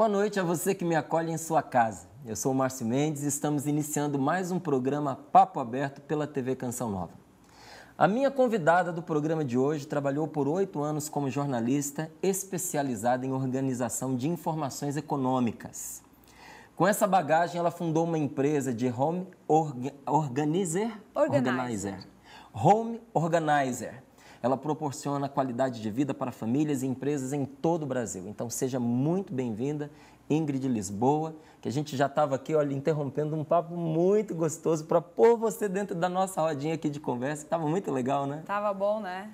Boa noite a você que me acolhe em sua casa. Eu sou o Márcio Mendes e estamos iniciando mais um programa Papo Aberto pela TV Canção Nova. A minha convidada do programa de hoje trabalhou por 8 anos como jornalista especializada em organização de informações econômicas. Com essa bagagem, ela fundou uma empresa de Home Organizer. Home Organizer. Ela proporciona qualidade de vida para famílias e empresas em todo o Brasil. Então, seja muito bem-vinda, Ingrid Lisboa, que a gente já estava aqui, olha, interrompendo um papo muito gostoso para pôr você dentro da nossa rodinha aqui de conversa. Estava muito legal, né? Tava bom, né?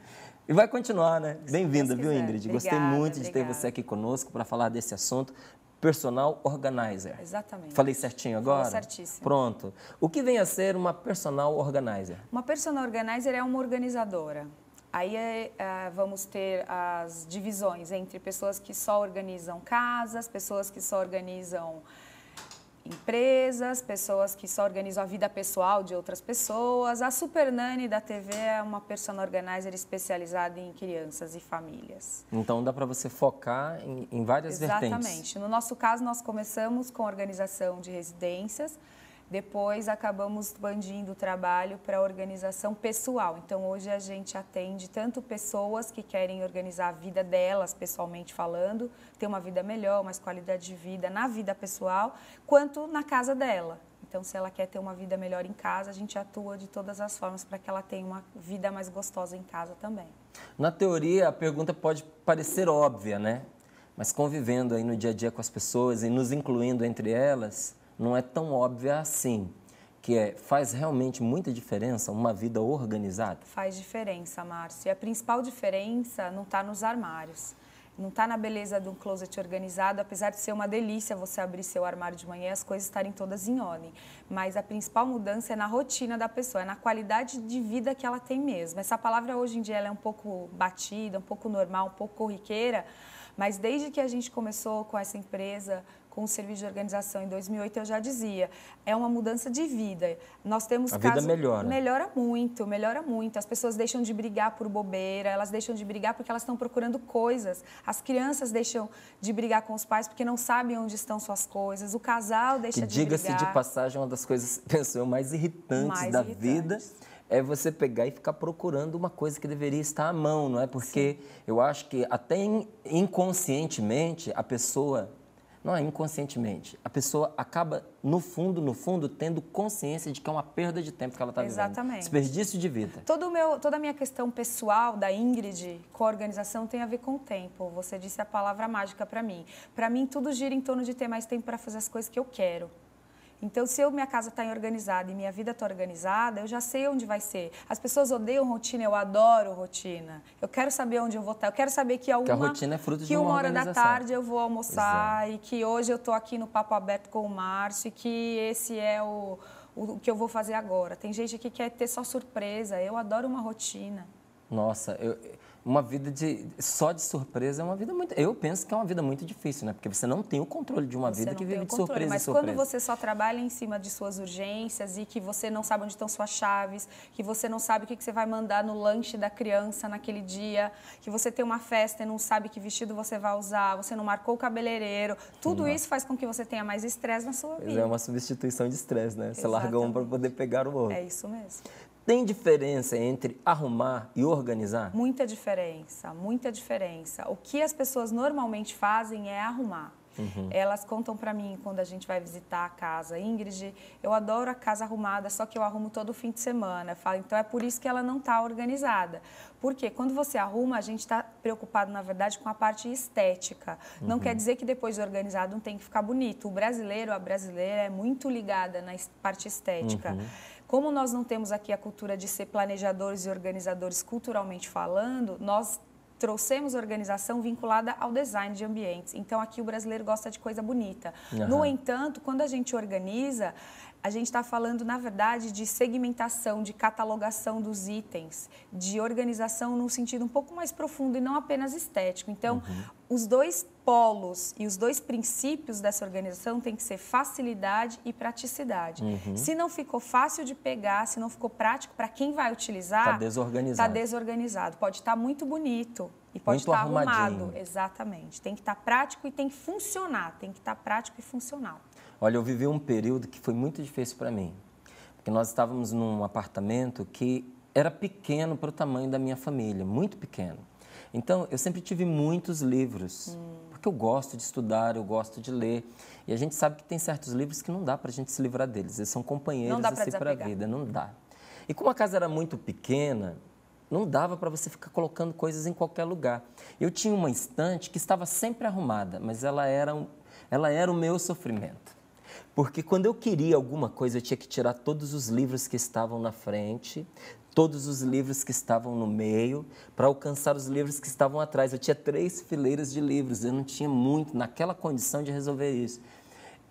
E vai continuar, né? Bem-vinda, viu, Ingrid? Obrigada, Gostei muito de ter obrigada. você aqui conosco para falar desse assunto. Personal Organizer. Exatamente. Falei certinho agora? Falou certíssimo. Pronto. O que vem a ser uma Personal Organizer? Uma personal organizer é uma organizadora. Aí vamos ter as divisões entre pessoas que só organizam casas, pessoas que só organizam empresas, pessoas que só organizam a vida pessoal de outras pessoas. A Super Nani da TV é uma personal organizer especializada em crianças e famílias. Então dá para você focar em várias vertentes. Exatamente. No nosso caso, nós começamos com a organização de residências, depois acabamos expandindo o trabalho para a organização pessoal. Então, hoje a gente atende tanto pessoas que querem organizar a vida delas, pessoalmente falando, ter uma vida melhor, mais qualidade de vida na vida pessoal, quanto na casa dela. Então, se ela quer ter uma vida melhor em casa, a gente atua de todas as formas para que ela tenha uma vida mais gostosa em casa também. Na teoria, a pergunta pode parecer óbvia, né? Mas convivendo aí no dia a dia com as pessoas e nos incluindo entre elas, não é tão óbvia assim, faz realmente muita diferença uma vida organizada? Faz diferença, Márcio. E a principal diferença não está nos armários, não está na beleza de um closet organizado, apesar de ser uma delícia você abrir seu armário de manhã e as coisas estarem todas em ordem. Mas a principal mudança é na rotina da pessoa, é na qualidade de vida que ela tem mesmo. Essa palavra hoje em dia ela é um pouco batida, um pouco normal, um pouco corriqueira, mas desde que a gente começou com essa empresa, com o serviço de organização em 2008, eu já dizia, é uma mudança de vida. Nós temos a vida melhora. Melhora muito, melhora muito. As pessoas deixam de brigar por bobeira, elas deixam de brigar porque elas estão procurando coisas. As crianças deixam de brigar com os pais porque não sabem onde estão suas coisas. O casal deixa de brigar. Diga-se de passagem, uma das coisas, penso eu, mais irritantes da vida é você pegar e ficar procurando uma coisa que deveria estar à mão, não é? Porque eu acho que até inconscientemente a pessoa... Não é inconscientemente. A pessoa acaba, no fundo, tendo consciência de que é uma perda de tempo que ela está vivendo. Exatamente. Desperdício de vida. Toda a minha questão pessoal da Ingrid com a organização tem a ver com o tempo. Você disse a palavra mágica para mim. Para mim, tudo gira em torno de ter mais tempo para fazer as coisas que eu quero. Então, se minha casa está organizada e minha vida está organizada, eu já sei onde vai ser. As pessoas odeiam rotina, eu adoro rotina. Eu quero saber onde eu vou estar. Eu quero saber que a rotina é fruto de uma 1h da tarde eu vou almoçar. Exato. E que hoje eu estou aqui no Papo Aberto com o Márcio e que esse é o que eu vou fazer agora. Tem gente que quer ter só surpresa. Eu adoro uma rotina. Nossa, uma vida só de surpresa é uma vida muito... Eu penso que é uma vida muito difícil, né? Porque você não tem o controle de uma vida que vive de surpresa em surpresa. Mas quando você só trabalha em cima de suas urgências e que você não sabe onde estão suas chaves, que você não sabe o que você vai mandar no lanche da criança naquele dia, que você tem uma festa e não sabe que vestido você vai usar, você não marcou o cabeleireiro, tudo isso faz com que você tenha mais estresse na sua vida. É uma substituição de estresse, né? Você larga um para poder pegar o outro. É isso mesmo. Tem diferença entre arrumar e organizar? Muita diferença, muita diferença. O que as pessoas normalmente fazem é arrumar. Elas contam para mim quando a gente vai visitar a casa. Ingrid, eu adoro a casa arrumada, só que eu arrumo todo fim de semana. Eu falo, então é por isso que ela não está organizada. Porque quando você arruma, a gente está preocupado, na verdade, com a parte estética. Não quer dizer que depois de organizado não tem que ficar bonito. O brasileiro, a brasileira é muito ligada na parte estética. Como nós não temos aqui a cultura de ser planejadores e organizadores culturalmente falando, nós trouxemos organização vinculada ao design de ambientes. Então, aqui o brasileiro gosta de coisa bonita. No entanto, quando a gente organiza, a gente está falando, na verdade, de segmentação, de catalogação dos itens, de organização num sentido um pouco mais profundo e não apenas estético. Então, os dois polos e os dois princípios dessa organização têm que ser facilidade e praticidade. Se não ficou fácil de pegar, se não ficou prático para quem vai utilizar... Está desorganizado. Está desorganizado. Pode estar muito bonito E pode muito estar arrumadinho. arrumado, exatamente. Tem que estar prático e tem que funcionar, tem que estar prático e funcional. Olha, eu vivi um período que foi muito difícil para mim, porque nós estávamos num apartamento que era pequeno para o tamanho da minha família, muito pequeno. Então, eu sempre tive muitos livros, porque eu gosto de estudar, eu gosto de ler. E a gente sabe que tem certos livros que não dá para a gente se livrar deles, eles são companheiros assim para a vida, não dá. E como a casa era muito pequena, não dava para você ficar colocando coisas em qualquer lugar. Eu tinha uma estante que estava sempre arrumada, mas ela era o meu sofrimento. Porque quando eu queria alguma coisa, eu tinha que tirar todos os livros que estavam na frente, todos os livros que estavam no meio, para alcançar os livros que estavam atrás. Eu tinha 3 fileiras de livros, eu não tinha muito naquela condição de resolver isso.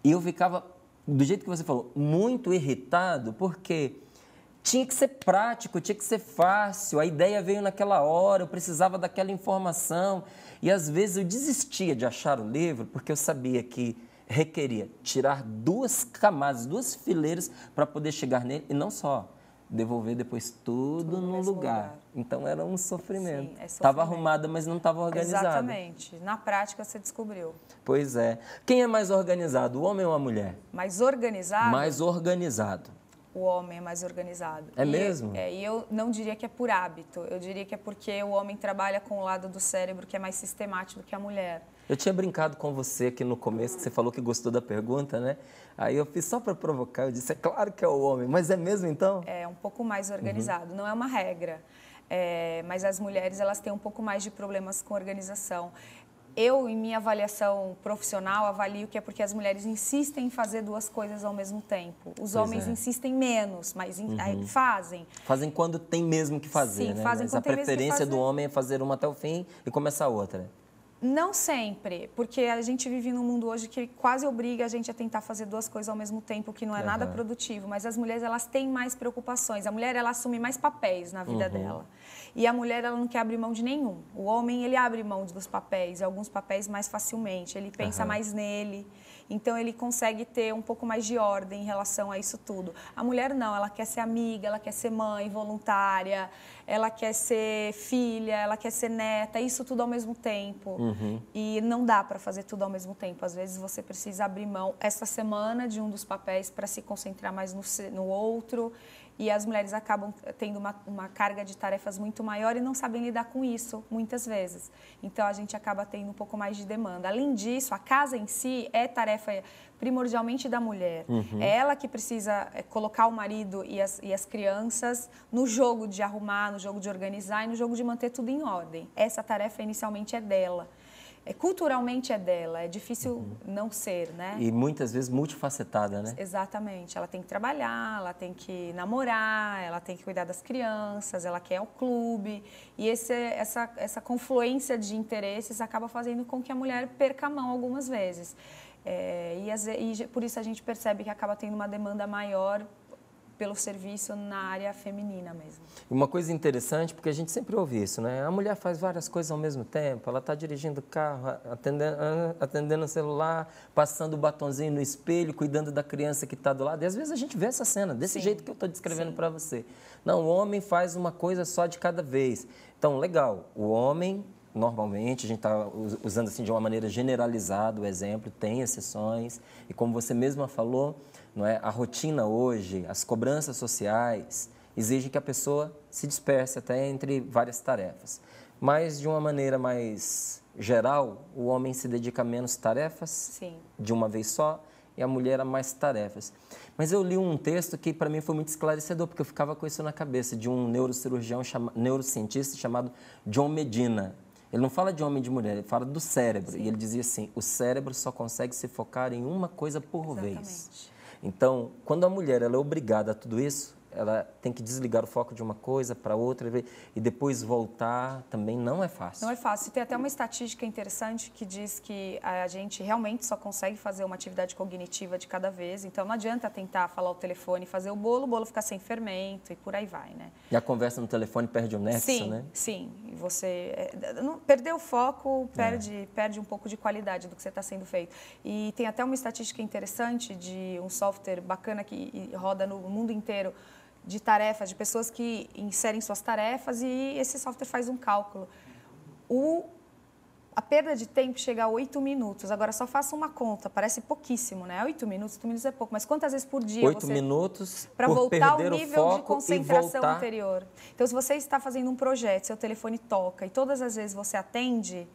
E eu ficava, do jeito que você falou, muito irritado, porque tinha que ser prático, tinha que ser fácil, a ideia veio naquela hora, eu precisava daquela informação. E às vezes eu desistia de achar o livro, porque eu sabia que requeria tirar 2 camadas, 2 fileiras para poder chegar nele, e não só, devolver depois tudo no lugar. Então era um sofrimento. Sim, é Estava arrumada, mas não estava organizada. Exatamente. Na prática você descobriu. Pois é. Quem é mais organizado, o homem ou a mulher? Mais organizado? Mais organizado. O homem é mais organizado. É mesmo? E eu não diria que é por hábito, eu diria que é porque o homem trabalha com o lado do cérebro que é mais sistemático do que a mulher. Eu tinha brincado com você aqui no começo, que você falou que gostou da pergunta, né? Aí eu fiz só para provocar, eu disse, é claro que é o homem, mas é mesmo então? É um pouco mais organizado, não é uma regra, mas as mulheres elas têm um pouco mais de problemas com organização. Eu, em minha avaliação profissional, avalio que é porque as mulheres insistem em fazer 2 coisas ao mesmo tempo. Os homens insistem menos, mas fazem. Fazem quando tem mesmo que fazer, Sim, né? fazem Mas quando a tem mesmo que preferência fazer. do homem é fazer uma até o fim e começar outra. Não sempre, porque a gente vive num mundo hoje que quase obriga a gente a tentar fazer 2 coisas ao mesmo tempo, que não é nada produtivo. Mas as mulheres, elas têm mais preocupações. A mulher, ela assume mais papéis na vida dela. E a mulher, ela não quer abrir mão de nenhum. O homem, ele abre mão dos papéis, alguns papéis mais facilmente. Ele pensa mais nele. Então, ele consegue ter um pouco mais de ordem em relação a isso tudo. A mulher, não. Ela quer ser amiga, ela quer ser mãe voluntária, ela quer ser filha, ela quer ser neta, isso tudo ao mesmo tempo. E não dá para fazer tudo ao mesmo tempo. Às vezes, você precisa abrir mão essa semana de um dos papéis para se concentrar mais no outro. E as mulheres acabam tendo uma carga de tarefas muito maior e não sabem lidar com isso, muitas vezes. Então, a gente acaba tendo um pouco mais de demanda. Além disso, a casa em si é tarefa primordialmente da mulher. É ela que precisa colocar o marido e as crianças no jogo de arrumar, no jogo de organizar e no jogo de manter tudo em ordem. Essa tarefa inicialmente é dela. Culturalmente é dela, é difícil não ser, né? E muitas vezes multifacetada, né? Exatamente. Ela tem que trabalhar, ela tem que namorar, ela tem que cuidar das crianças, ela quer o clube. E essa confluência de interesses acaba fazendo com que a mulher perca a mão algumas vezes. E por isso a gente percebe que acaba tendo uma demanda maior pelo serviço na área feminina mesmo. Uma coisa interessante, porque a gente sempre ouve isso, né? A mulher faz várias coisas ao mesmo tempo, ela está dirigindo o carro, atendendo o celular, passando o batonzinho no espelho, cuidando da criança que está do lado. E às vezes a gente vê essa cena, desse jeito que eu estou descrevendo para você. Não, o homem faz uma coisa só de cada vez. Então, legal, o homem, normalmente, a gente está usando assim de uma maneira generalizada o exemplo, tem exceções, e como você mesma falou, não é? A rotina hoje, as cobranças sociais, exigem que a pessoa se disperse até entre várias tarefas. Mas, de uma maneira mais geral, o homem se dedica a menos tarefas, de uma vez só, e a mulher a mais tarefas. Mas eu li um texto que, para mim, foi muito esclarecedor, porque eu ficava com isso na cabeça, de um neurocientista chamado John Medina. Ele não fala de homem e de mulher, ele fala do cérebro. E ele dizia assim, o cérebro só consegue se focar em uma coisa por vez. Então, quando a mulher ela é obrigada a tudo isso, ela tem que desligar o foco de uma coisa para outra e depois voltar, também não é fácil. Não é fácil. Tem até uma estatística interessante que diz que a gente realmente só consegue fazer uma atividade cognitiva de cada vez. Então, não adianta tentar falar o telefone e fazer o bolo ficar sem fermento e por aí vai, né? E a conversa no telefone perde o nexo, né? Sim. E você perder o foco, perde um pouco de qualidade do que você está sendo feito. E tem até uma estatística interessante de um software bacana que roda no mundo inteiro, de tarefas, de pessoas que inserem suas tarefas e esse software faz um cálculo. A perda de tempo chega a 8 minutos. Agora, só faça uma conta, parece pouquíssimo, né? 8 minutos é pouco, mas quantas vezes por dia 8 minutos para voltar ao nível de foco concentração e voltar... anterior. Então, se você está fazendo um projeto, seu telefone toca e todas as vezes você atende,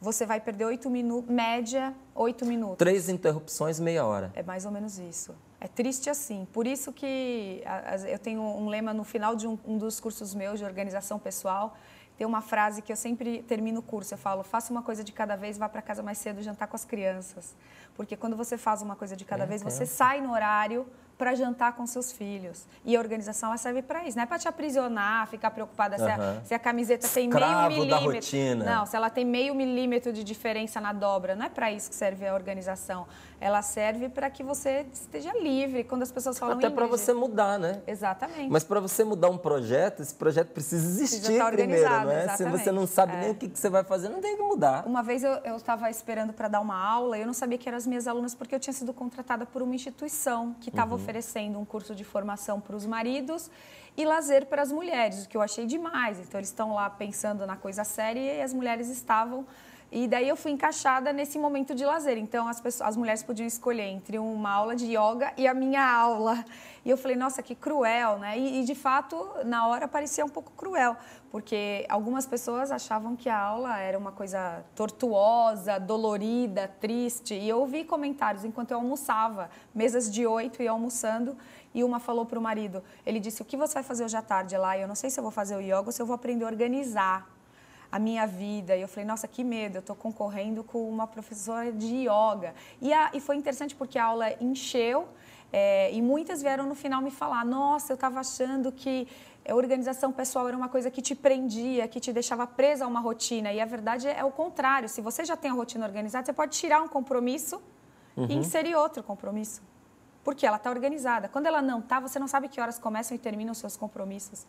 você vai perder 8 minutos, média 8 minutos. 3 interrupções, meia hora. É mais ou menos isso. É triste assim. Por isso que eu tenho um lema no final de um dos cursos meus de organização pessoal. Tem uma frase que eu sempre termino o curso, eu falo, faça uma coisa de cada vez, vá para casa mais cedo jantar com as crianças. Porque quando você faz uma coisa de cada vez, você sai no horário para jantar com seus filhos. E a organização, ela serve para isso. Não é para te aprisionar, ficar preocupada se a camiseta tem meio milímetro. Da rotina. Não, se ela tem meio milímetro de diferença na dobra. Não é para isso que serve a organização. Ela serve para que você esteja livre. Quando as pessoas falam até para você mudar, né? Exatamente. Mas para você mudar um projeto, esse projeto precisa existir primeiro, não é? Exatamente. Se você não sabe nem o que você vai fazer, não tem que mudar. Uma vez eu estava esperando para dar uma aula e eu não sabia que eram as minhas alunas porque eu tinha sido contratada por uma instituição que estava oferecendo um curso de formação para os maridos e lazer para as mulheres, o que eu achei demais. Então, eles estão lá pensando na coisa séria e as mulheres estavam... E daí eu fui encaixada nesse momento de lazer. Então, as mulheres podiam escolher entre uma aula de yoga e a minha aula. E eu falei, nossa, que cruel, né? E de fato, na hora parecia um pouco cruel, porque algumas pessoas achavam que a aula era uma coisa tortuosa, dolorida, triste. E eu ouvi comentários enquanto eu almoçava, mesas de 8 e almoçando, e uma falou para o marido, ele disse, o que você vai fazer hoje à tarde lá? Eu não sei se eu vou fazer o yoga ou se eu vou aprender a organizar a minha vida. E eu falei, nossa, que medo, eu estou concorrendo com uma professora de yoga. E foi interessante porque a aula encheu e muitas vieram no final me falar, nossa, eu estava achando que a organização pessoal era uma coisa que te prendia, que te deixava presa a uma rotina. E a verdade é o contrário. Se você já tem a rotina organizada, você pode tirar um compromisso e inserir outro compromisso. Porque ela está organizada. Quando ela não está, você não sabe que horas começam e terminam os seus compromissos.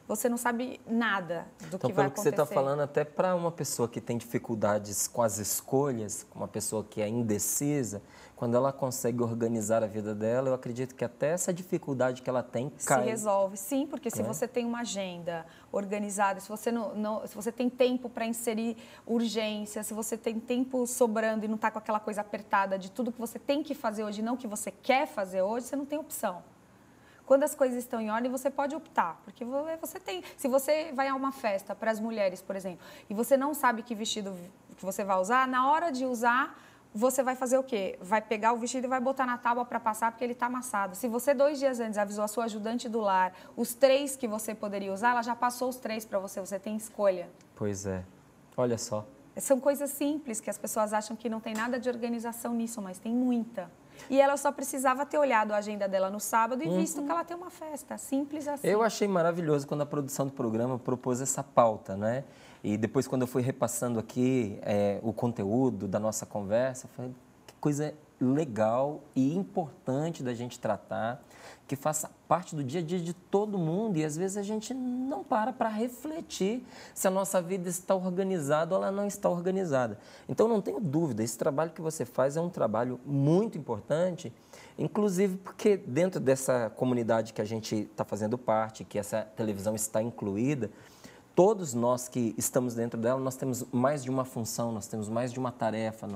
Você não sabe nada do que vai acontecer. Então, pelo que você está falando, até para uma pessoa que tem dificuldades com as escolhas, uma pessoa que é indecisa, quando ela consegue organizar a vida dela, eu acredito que até essa dificuldade que ela tem cai. Se resolve, sim, porque se você tem uma agenda organizada, se você, se você tem tempo para inserir urgência, se você tem tempo sobrando e não está com aquela coisa apertada de tudo que você tem que fazer hoje, não que você quer fazer hoje, você não tem opção. Quando as coisas estão em ordem, você pode optar, porque você tem... Se você vai a uma festa para as mulheres, por exemplo, e você não sabe que vestido que você vai usar, na hora de usar, você vai fazer o quê? Vai pegar o vestido e vai botar na tábua para passar, porque ele está amassado. Se você 2 dias antes avisou a sua ajudante do lar, os 3 que você poderia usar, ela já passou os 3 para você, você tem escolha. Pois é, olha só. São coisas simples que as pessoas acham que não tem nada de organização nisso, mas tem muita. E ela só precisava ter olhado a agenda dela no sábado e visto que ela tem uma festa, simples assim. Eu achei maravilhoso quando a produção do programa propôs essa pauta, né? E depois, quando eu fui repassando aqui o conteúdo da nossa conversa, eu falei, que coisa legal e importante da gente tratar, que faça parte do dia a dia de todo mundo e às vezes a gente não para refletir se a nossa vida está organizada ou ela não está organizada. Então, não tenho dúvida, esse trabalho que você faz é um trabalho muito importante, inclusive porque dentro dessa comunidade que a gente está fazendo parte, que essa televisão está incluída, todos nós que estamos dentro dela, nós temos mais de uma função, nós temos mais de uma tarefa,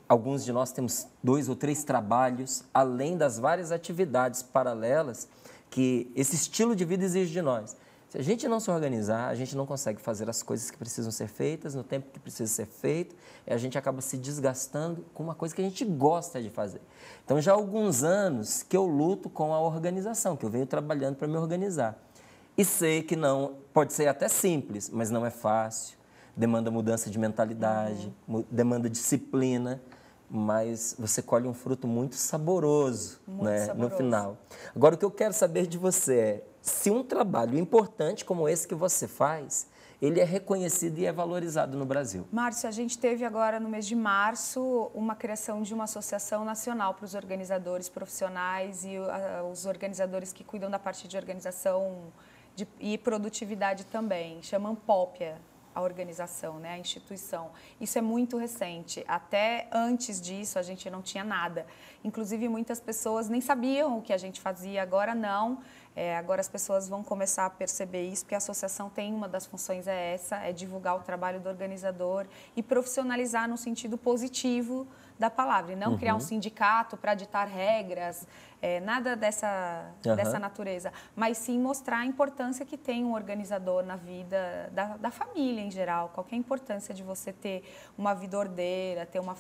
alguns de nós temos 2 ou 3 trabalhos, além das várias atividades paralelas que esse estilo de vida exige de nós. Se a gente não se organizar, a gente não consegue fazer as coisas que precisam ser feitas no tempo que precisa ser feito, e a gente acaba se desgastando com uma coisa que a gente gosta de fazer. Então, já há alguns anos que eu luto com a organização, que eu venho trabalhando para me organizar. E sei que não, pode ser até simples, mas não é fácil, demanda mudança de mentalidade, demanda disciplina, mas você colhe um fruto muito saboroso, no final. Agora, o que eu quero saber de você é, se um trabalho importante como esse que você faz, ele é reconhecido e é valorizado no Brasil. Márcio, a gente teve agora no mês de março uma criação de uma associação nacional para os organizadores profissionais e os organizadores que cuidam da parte de organização e produtividade também, chamam Pópia a organização, né, a instituição. Isso é muito recente. Até antes disso, a gente não tinha nada. Inclusive, muitas pessoas nem sabiam o que a gente fazia, agora não. Agora as pessoas vão começar a perceber isso, porque a associação tem uma das funções é divulgar o trabalho do organizador e profissionalizar no sentido positivo da palavra, e não criar um sindicato para ditar regras, nada dessa natureza, mas sim mostrar a importância que tem um organizador na vida da família em geral, qualquer importância de você ter uma vida ordeira, ter uma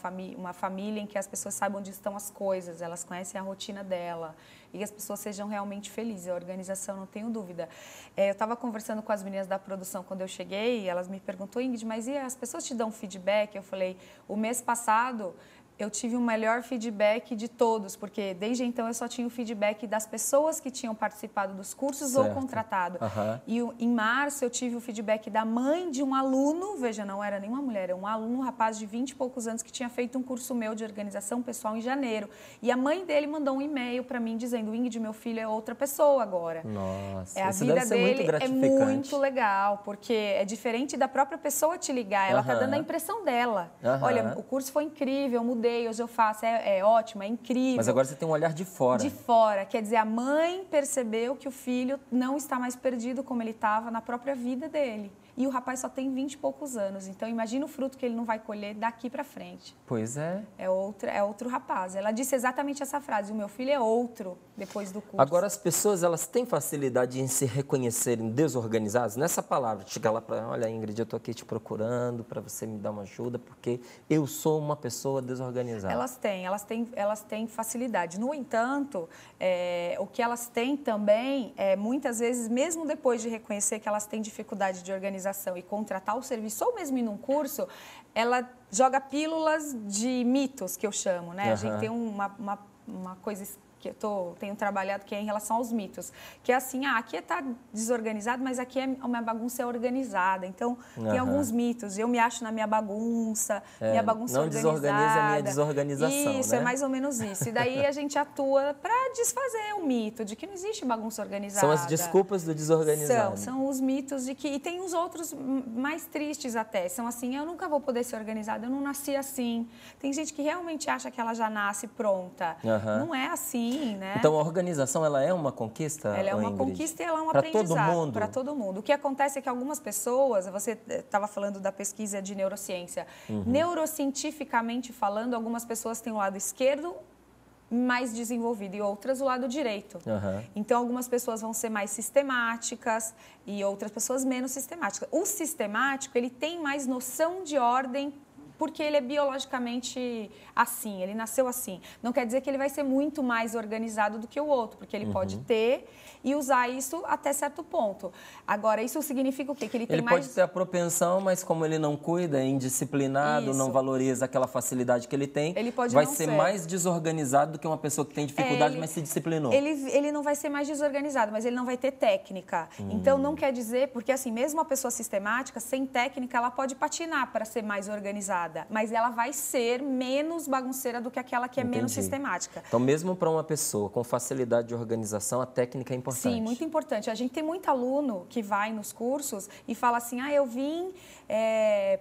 família em que as pessoas saibam onde estão as coisas, elas conhecem a rotina dela e que as pessoas sejam realmente felizes. A organização, não tenho dúvida. Eu estava conversando com as meninas da produção quando eu cheguei, e elas me perguntou, Ingrid, mas e as pessoas te dão feedback? Eu falei, o mês passado eu tive o melhor feedback de todos, porque desde então eu só tinha o feedback das pessoas que tinham participado dos cursos ou contratado. E em março eu tive o feedback da mãe de um aluno, veja, não era nenhuma mulher, era um aluno, um rapaz de 20 e poucos anos que tinha feito um curso meu de organização pessoal em janeiro. E a mãe dele mandou um e-mail para mim dizendo, Ingrid, meu filho é outra pessoa agora. Nossa, a vida dele é muito legal, porque é diferente da própria pessoa te ligar, ela está dando a impressão dela. Olha, o curso foi incrível, eu mudei, hoje eu faço, é ótimo, é incrível. Mas agora você tem um olhar de fora. De fora, quer dizer, a mãe percebeu que o filho não está mais perdido como ele estava na própria vida dele. E o rapaz só tem 20 e poucos anos, então imagina o fruto que ele não vai colher daqui para frente. Pois é. É outro rapaz. Ela disse exatamente essa frase, o meu filho é outro depois do curso. Agora as pessoas, elas têm facilidade em se reconhecerem desorganizadas? Nessa palavra, chegar lá para, olha Ingrid, eu estou aqui te procurando para você me dar uma ajuda, porque eu sou uma pessoa desorganizada. Elas têm facilidade. No entanto, o que elas têm também, muitas vezes, mesmo depois de reconhecer que elas têm dificuldade de organização e contratar o serviço, ou mesmo ir num curso, ela joga pílulas de mitos, que eu chamo, né? A gente tem uma coisa que eu tenho trabalhado, que é em relação aos mitos, que é assim, aqui está desorganizado, mas aqui a minha bagunça é organizada, então tem alguns mitos, eu me acho na minha bagunça, minha bagunça não organizada. Não desorganiza a minha desorganização, Isso, né? é mais ou menos isso, e daí a gente atua para desfazer o mito de que não existe bagunça organizada. São as desculpas do desorganizado. São os mitos de que, e tem os outros mais tristes até, são assim, eu nunca vou poder ser organizada, eu não nasci assim, tem gente que realmente acha que ela já nasce pronta, não é assim. Né? Então, a organização, ela é uma conquista, ela é uma Ingrid? conquista e ela é um aprendizado. Para todo mundo? Para todo mundo. O que acontece é que algumas pessoas, você estava falando da pesquisa de neurociência, neurocientificamente falando, algumas pessoas têm o lado esquerdo mais desenvolvido e outras o lado direito. Então, algumas pessoas vão ser mais sistemáticas e outras pessoas menos sistemáticas. O sistemático, ele tem mais noção de ordem, porque ele é biologicamente assim, ele nasceu assim. Não quer dizer que ele vai ser muito mais organizado do que o outro, porque ele pode ter e usar isso até certo ponto. Agora, isso significa o quê? Que ele tem pode ter a propensão, mas como ele não cuida, é indisciplinado, não valoriza aquela facilidade que ele tem, vai ser mais desorganizado do que uma pessoa que tem dificuldade, mas se disciplinou. Ele não vai ser mais desorganizado, mas ele não vai ter técnica. Então, não quer dizer, porque assim, mesmo uma pessoa sistemática, sem técnica, ela pode patinar para ser mais organizada. Mas ela vai ser menos bagunceira do que aquela que é menos sistemática. Então, mesmo para uma pessoa com facilidade de organização, a técnica é importante. Sim, muito importante. A gente tem muito aluno que vai nos cursos e fala assim, eu vim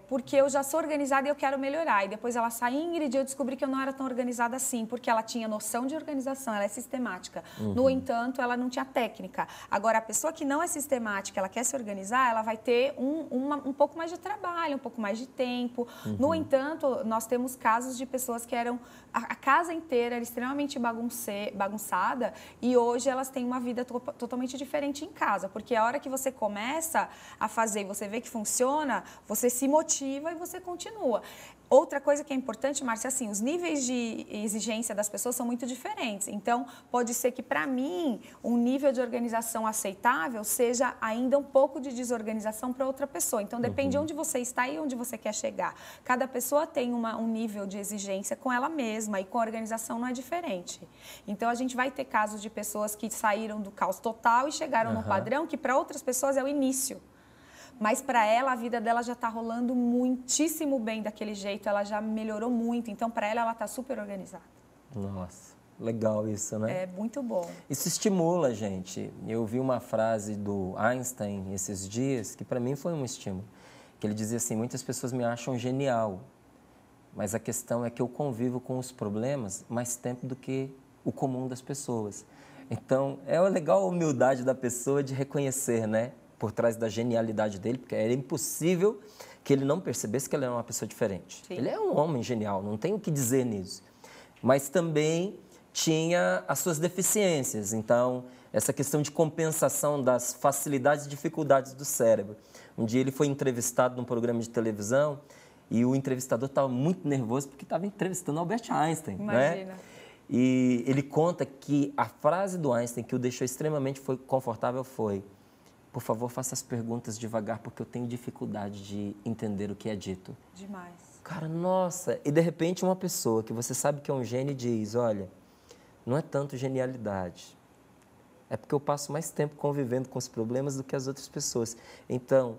porque eu já sou organizada e eu quero melhorar. E depois ela sai, Ingrid, eu descobri que eu não era tão organizada assim, porque ela tinha noção de organização, ela é sistemática. No entanto, ela não tinha técnica. Agora, a pessoa que não é sistemática, ela quer se organizar, ela vai ter um pouco mais de trabalho, um pouco mais de tempo. No entanto, nós temos casos de pessoas que eram... A casa inteira era extremamente bagunçada e hoje elas têm uma vida totalmente diferente em casa, porque a hora que você começa a fazer e você vê que funciona, você se motiva e você continua. Outra coisa que é importante, Márcia, assim, os níveis de exigência das pessoas são muito diferentes. Então, pode ser que, para mim, um nível de organização aceitável seja ainda um pouco de desorganização para outra pessoa. Então, depende de onde você está e onde você quer chegar. Cada pessoa tem um nível de exigência com ela mesma e com a organização não é diferente. Então, a gente vai ter casos de pessoas que saíram do caos total e chegaram no padrão que, para outras pessoas, é o início. Mas para ela, a vida dela já está rolando muitíssimo bem daquele jeito, ela já melhorou muito. Então, para ela está super organizada. Nossa, legal isso, né? É muito bom. Isso estimula a gente. Eu vi uma frase do Einstein esses dias, que para mim foi um estímulo. Que ele dizia assim, muitas pessoas me acham genial, mas a questão é que eu convivo com os problemas mais tempo do que o comum das pessoas. Então, é legal a humildade da pessoa de reconhecer, né? Por trás da genialidade dele, porque era impossível que ele não percebesse que ele era uma pessoa diferente. Sim. Ele é um homem genial, não tem o que dizer nisso. Mas também tinha as suas deficiências. Então, essa questão de compensação das facilidades e dificuldades do cérebro. Um dia ele foi entrevistado num programa de televisão e o entrevistador estava muito nervoso porque estava entrevistando Albert Einstein. Imagina. Né? E ele conta que a frase do Einstein que o deixou extremamente confortável foi: por favor, faça as perguntas devagar, porque eu tenho dificuldade de entender o que é dito. Demais. Cara, nossa! E de repente uma pessoa que você sabe que é um gênio diz: olha, não é tanto genialidade, é porque eu passo mais tempo convivendo com os problemas do que as outras pessoas. Então,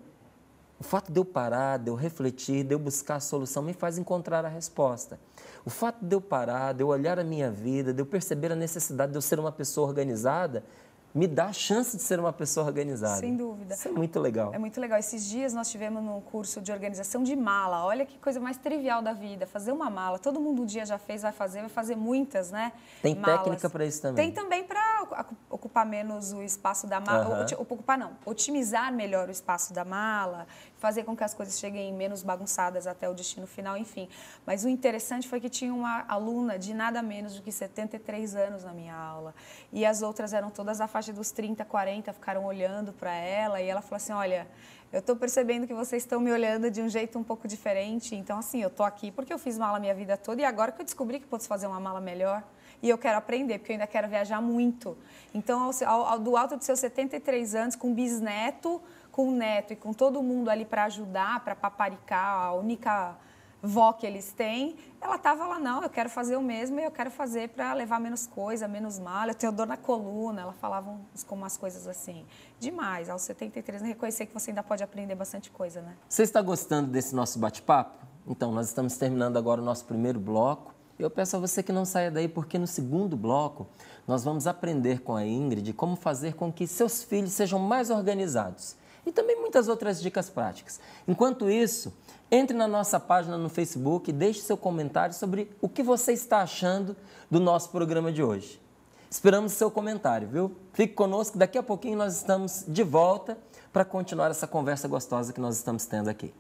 o fato de eu parar, de eu refletir, de eu buscar a solução me faz encontrar a resposta. O fato de eu parar, de eu olhar a minha vida, de eu perceber a necessidade de eu ser uma pessoa organizada, me dá a chance de ser uma pessoa organizada. Sem dúvida. Isso é muito legal. É muito legal. Esses dias nós tivemos um curso de organização de mala. Olha que coisa mais trivial da vida, fazer uma mala. Todo mundo um dia já fez, vai fazer muitas, né? Tem malas. Técnica para isso também. Tem também para ocupar menos o espaço da mala. Ocupar não, otimizar melhor o espaço da mala, fazer com que as coisas cheguem menos bagunçadas até o destino final, enfim. Mas o interessante foi que tinha uma aluna de nada menos do que 73 anos na minha aula. E as outras eram todas a faixa dos 30, 40, ficaram olhando para ela e ela falou assim: olha, eu estou percebendo que vocês estão me olhando de um jeito um pouco diferente, então assim, eu estou aqui porque eu fiz mala a minha vida toda e agora que eu descobri que posso fazer uma mala melhor e eu quero aprender, porque eu ainda quero viajar muito. Então, do alto dos seus 73 anos, com bisneto, com neto e com todo mundo ali para ajudar, para paparicar, a única vó que eles têm, ela estava lá: não, eu quero fazer o mesmo e eu quero fazer para levar menos coisa, menos mala, eu tenho dor na coluna. Ela falava umas coisas assim. Demais, aos 73, reconhecer que você ainda pode aprender bastante coisa, né? Você está gostando desse nosso bate-papo? Então, nós estamos terminando agora o nosso primeiro bloco. Eu peço a você que não saia daí, porque no segundo bloco nós vamos aprender com a Ingrid como fazer com que seus filhos sejam mais organizados. E também muitas outras dicas práticas. Enquanto isso, entre na nossa página no Facebook e deixe seu comentário sobre o que você está achando do nosso programa de hoje. Esperamos seu comentário, viu? Fique conosco, daqui a pouquinho nós estamos de volta para continuar essa conversa gostosa que nós estamos tendo aqui.